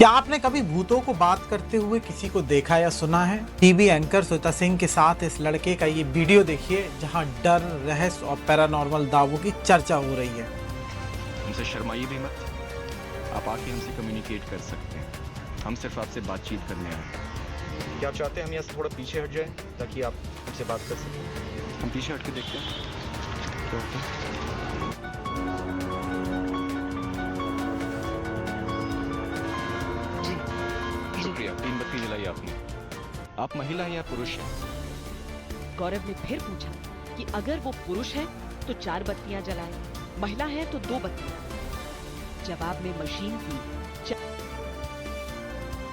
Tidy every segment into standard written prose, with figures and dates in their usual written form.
क्या आपने कभी भूतों को बात करते हुए किसी को देखा या सुना है? टीवी एंकर श्वेता सिंह के साथ इस लड़के का ये वीडियो देखिए जहां डर, रहस्य और पैरानॉर्मल दावों की चर्चा हो रही है। हमसे शर्माइए भी मत। आप आके हमसे कम्युनिकेट कर सकते हैं। हम सिर्फ आपसे बातचीत करने आए हैं। क्या आप चाहते हैं हम यहाँ से थोड़ा पीछे हट जाएं ताकि आप हमसे बात कर सकें? हम पीछे हट के देखते हैं क्या होता है। शुक्रिया। 3 बत्ती जलाई आपने। आप महिला हैं या पुरुष हैं? गौरव ने फिर पूछा कि अगर वो पुरुष है तो 4 बत्तियां जलाएं, महिला है तो 2 बत्तियां। जवाब में मशीन की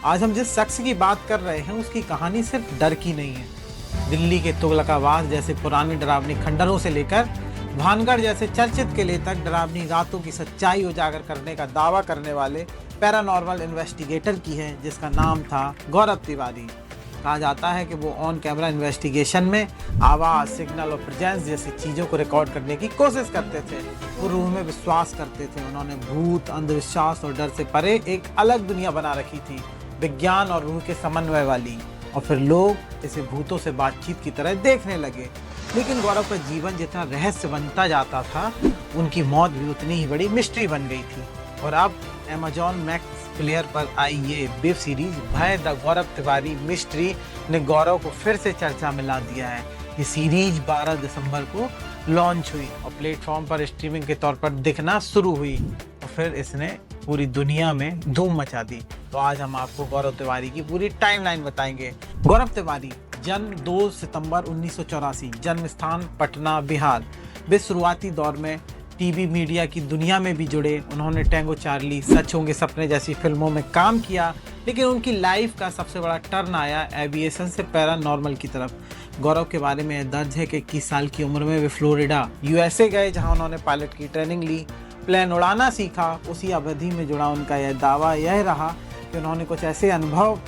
आज हम जिस शख्स की बात कर रहे हैं उसकी कहानी सिर्फ डर की नहीं है। दिल्ली के तुगलकाबाज जैसे पुरानी डरावनी खंडरों से लेकर भानगढ़ जैसे चर्चित किले तक डरावनी रातों की सच्चाई उजागर करने का दावा करने वाले पैरानॉर्मल इन्वेस्टिगेटर की है, जिसका नाम था गौरव तिवारी। कहा जाता है कि वो ऑन कैमरा इन्वेस्टिगेशन में आवाज़, सिग्नल और प्रेजेंस जैसी चीज़ों को रिकॉर्ड करने की कोशिश करते थे। वो रूह में विश्वास करते थे। उन्होंने भूत, अंधविश्वास और डर से परे एक अलग दुनिया बना रखी थी, विज्ञान और रूह के समन्वय वाली। और फिर लोग इसे भूतों से बातचीत की तरह देखने लगे। लेकिन गौरव का जीवन जितना रहस्य बनता जाता था, उनकी मौत भी उतनी ही बड़ी मिस्ट्री बन गई थी। और अब Amazon मैक्स प्लेयर पर आई ये वेब सीरीज भय द गौरव तिवारी मिस्ट्री ने गौरव को फिर से चर्चा में ला दिया है। ये सीरीज 12 दिसंबर को लॉन्च हुई और प्लेटफॉर्म पर स्ट्रीमिंग के तौर पर दिखना शुरू हुई और फिर इसने पूरी दुनिया में धूम मचा दी। तो आज हम आपको गौरव तिवारी की पूरी टाइमलाइन बताएंगे। गौरव तिवारी जन्म 2 सितंबर 1984, जन्म स्थान पटना, बिहार। वे शुरुआती दौर में टीवी मीडिया की दुनिया में भी जुड़े। उन्होंने टैंगो चार्ली, सच होंगे सपने जैसी फिल्मों में काम किया, लेकिन उनकी लाइफ का सबसे बड़ा टर्न आया एविएशन से पैरानॉर्मल की तरफ। गौरव के बारे में दर्ज है कि 21 साल की उम्र में वे फ्लोरिडा, यूएसए गए, जहां उन्होंने पायलट की ट्रेनिंग ली, प्लेन उड़ाना सीखा। उसी अवधि में जुड़ा उनका यह दावा यह रहा कि उन्होंने कुछ ऐसे अनुभव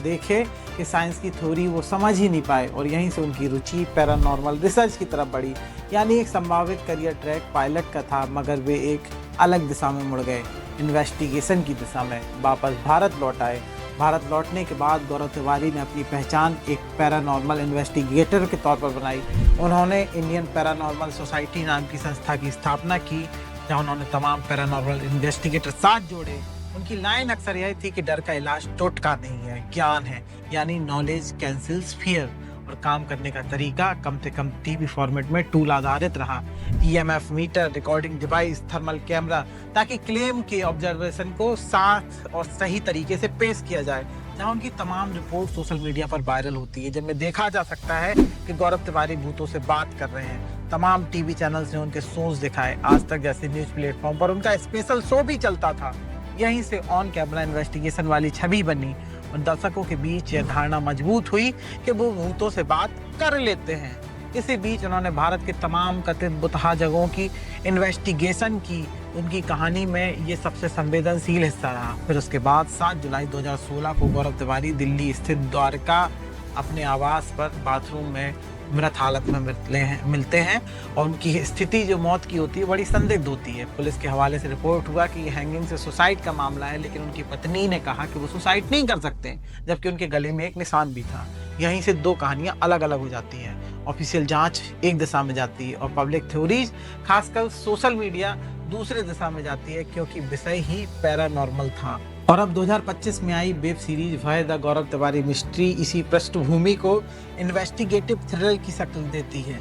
देखे कि साइंस की थ्योरी वो समझ ही नहीं पाए और यहीं से उनकी रुचि पैरानॉर्मल रिसर्च की तरफ बढ़ी। यानी एक संभावित करियर ट्रैक पायलट का था, मगर वे एक अलग दिशा में मुड़ गए, इन्वेस्टिगेशन की दिशा में। वापस भारत लौट आए। भारत लौटने के बाद गौरव तिवारी ने अपनी पहचान एक पैरानॉर्मल इन्वेस्टिगेटर के तौर पर बनाई। उन्होंने इंडियन पैरानॉर्मल सोसाइटी नाम की संस्था की स्थापना की, जहाँ उन्होंने तमाम पैरानॉर्मल इन्वेस्टिगेटर साथ जोड़े। उनकी लाइन अक्सर यह थी कि डर का इलाज टोटका नहीं है, ज्ञान है। यानी नॉलेज कैंसिल्स फियर। और काम करने का तरीका कम से कम टीवी फॉर्मेट में टूल आधारित रहा। EMF meter, recording device, thermal camera, ताकि क्लेम के ऑब्जर्वेशन को साथ और सही तरीके से पेश किया जाए। जहां उनकी तमाम रिपोर्ट सोशल मीडिया पर वायरल होती है, जिनमें देखा जा सकता है कि गौरव तिवारी भूतों से बात कर रहे हैं। तमाम टीवी चैनल्स ने उनके शोज दिखाए। आज तक जैसे न्यूज प्लेटफॉर्म पर उनका स्पेशल शो भी चलता था। यहीं से ऑन कैमरा इन्वेस्टिगेशन वाली छवि बनी और दर्शकों के बीच यह धारणा मजबूत हुई कि वो भूतों से बात कर लेते हैं। इसी बीच उन्होंने भारत के तमाम कथित बुतहा जगहों की इन्वेस्टिगेशन की। उनकी कहानी में ये सबसे संवेदनशील हिस्सा रहा। फिर उसके बाद 7 जुलाई 2016 को गौरव तिवारी दिल्ली स्थित द्वारका अपने आवास पर बाथरूम में मृत हालत में मिलते हैं और उनकी स्थिति जो मौत की होती है बड़ी संदिग्ध होती है। पुलिस के हवाले से रिपोर्ट हुआ कि ये हैंगिंग से सुसाइड का मामला है, लेकिन उनकी पत्नी ने कहा कि वो सुसाइड नहीं कर सकते, जबकि उनके गले में एक निशान भी था। यहीं से 2 कहानियां अलग अलग हो जाती हैं। ऑफिशियल जांच एक दिशा में जाती है और पब्लिक थ्योरीज, खासकर सोशल मीडिया, दूसरे दिशा में जाती है, क्योंकि विषय ही पैरानॉर्मल था। और अब 2025 में आई वेब सीरीज भय द गौरव तिवारी मिस्ट्री इसी पृष्ठभूमि को इन्वेस्टिगेटिव थ्रिलर की शक्ल देती है।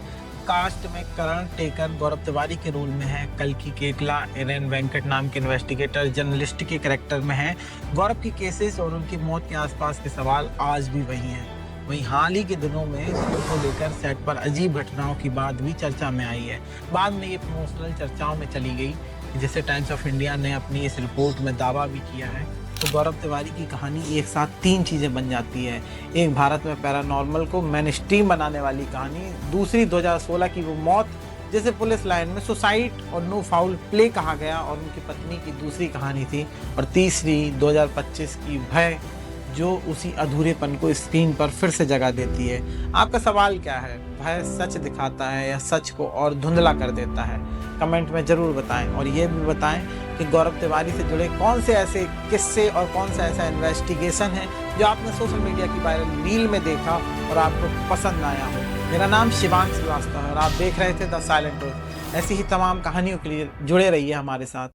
कास्ट में करण टेकर गौरव तिवारी के रोल में है। कल्कि केकला एरन वेंकट नाम के इन्वेस्टिगेटर जर्नलिस्ट के कैरेक्टर में है। गौरव की केसेस और उनकी मौत के आसपास के सवाल आज भी वही हैं। वहीं हाल ही के दिनों में को लेकर सेट पर अजीब घटनाओं की बात भी चर्चा में आई है। बाद में ये प्रमोशनल चर्चाओं में चली गई, जिसे टाइम्स ऑफ इंडिया ने अपनी इस रिपोर्ट में दावा भी किया है। तो गौरव तिवारी की कहानी एक साथ 3 चीज़ें बन जाती है। एक, भारत में पैरानॉर्मल को मेन स्ट्रीम बनाने वाली कहानी। दूसरी, 2016 की वो मौत जिसे पुलिस लाइन में सुसाइड और नो फाउल प्ले कहा गया और उनकी पत्नी की दूसरी कहानी थी। और तीसरी, 2025 की भय जो उसी अधूरेपन को स्क्रीन पर फिर से जगा देती है। आपका सवाल क्या है? भय सच दिखाता है या सच को और धुंधला कर देता है? कमेंट में ज़रूर बताएं और ये भी बताएं कि गौरव तिवारी से जुड़े कौन से ऐसे किस्से और कौन सा ऐसा इन्वेस्टिगेशन है जो आपने सोशल मीडिया की वायरल रील में देखा और आपको पसंद आया हो। मेरा नाम शिवांग श्रीवास्तव है और आप देख रहे थे द साइलेंट ट्रूथ। ऐसी ही तमाम कहानियों के लिए जुड़े रहिए हमारे साथ।